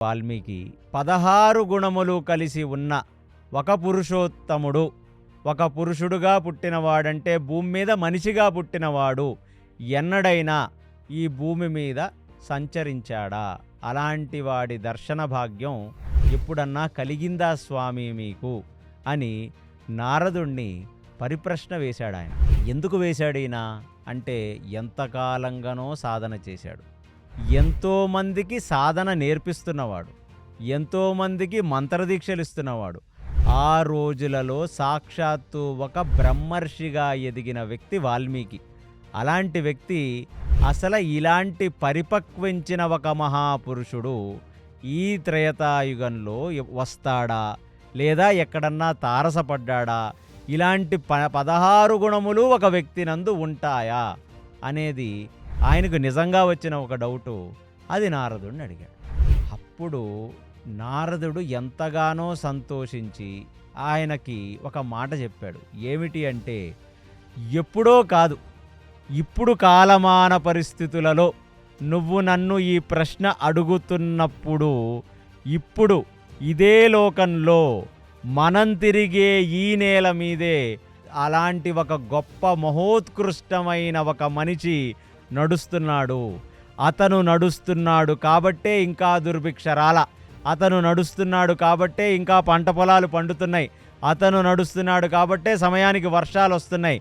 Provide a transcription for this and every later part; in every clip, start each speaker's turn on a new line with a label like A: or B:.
A: వాల్మీకి 16 గుణములు కలిసి ఉన్న ఒక పురుషోత్తముడు, ఒక పురుషుడుగా పుట్టినవాడంటే భూమి మీద మనిషిగా పుట్టినవాడు ఎన్నడైనా ఈ భూమి మీద సంచరించాడా? అలాంటి వాడి దర్శన భాగ్యం ఎప్పుడన్నా కలిగిందా స్వామి మీకు అని నారదుణ్ణి పరిప్రశ్న వేశాడాయన. ఎందుకు వేశాడైనా అంటే ఎంతకాలంగానో సాధన చేశాడు, ఎంతోమందికి సాధన నేర్పిస్తున్నవాడు, ఎంతోమందికి మంత్రదీక్షలు ఇస్తున్నవాడు. ఆ రోజులలో సాక్షాత్తు ఒక బ్రహ్మర్షిగా ఎదిగిన వ్యక్తి వాల్మీకి. అలాంటి వ్యక్తి అసలు ఇలాంటి పరిపక్వించిన ఒక మహాపురుషుడు ఈ త్రేతాయుగంలో వస్తాడా, లేదా ఎక్కడన్నా తారసపడ్డాడా, ఇలాంటి 16 గుణములు ఒక వ్యక్తి నందు ఉంటాయా అనేది ఆయనకు నిజంగా వచ్చిన ఒక డౌటు. అది నారదుడిని అడిగాడు. అప్పుడు నారదుడు ఎంతగానో సంతోషించి ఆయనకి ఒక మాట చెప్పాడు. ఏమిటి అంటే, ఎప్పుడో కాదు, ఇప్పుడు కాలమాన పరిస్థితులలో నువ్వు నన్ను ఈ ప్రశ్న అడుగుతున్నప్పుడు, ఇప్పుడు ఇదే లోకంలో మనం తిరిగే ఈ నేల మీదే అలాంటి ఒక గొప్ప మహోత్కృష్టమైన ఒక మనిషి నడుస్తున్నాడు. అతను నడుస్తున్నాడు కాబట్టే ఇంకా దుర్భిక్ష రాల, అతను నడుస్తున్నాడు కాబట్టే ఇంకా పంట పొలాలు పండుతున్నాయి, అతను నడుస్తున్నాడు కాబట్టే సమయానికి వర్షాలు వస్తున్నాయి,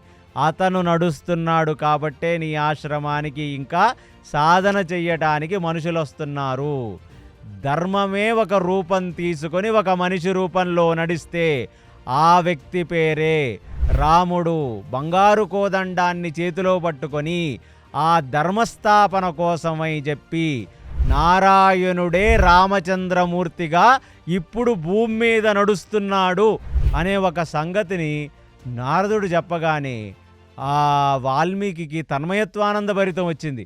A: అతను నడుస్తున్నాడు కాబట్టే నీ ఆశ్రమానికి ఇంకా సాధన చెయ్యటానికి మనుషులు వస్తున్నారు. ధర్మమే ఒక రూపం తీసుకొని ఒక మనిషి రూపంలో నడిస్తే ఆ వ్యక్తి పేరే రాముడు. బంగారు కోదండాన్ని చేతిలో పట్టుకొని ఆ ధర్మస్థాపన కోసమై చెప్పి నారాయణుడే రామచంద్రమూర్తిగా ఇప్పుడు భూమి మీద నడుస్తున్నాడు అనే ఒక సంగతిని నారదుడు చెప్పగానే ఆ వాల్మీకి తన్మయత్వానంద భరితం వచ్చింది.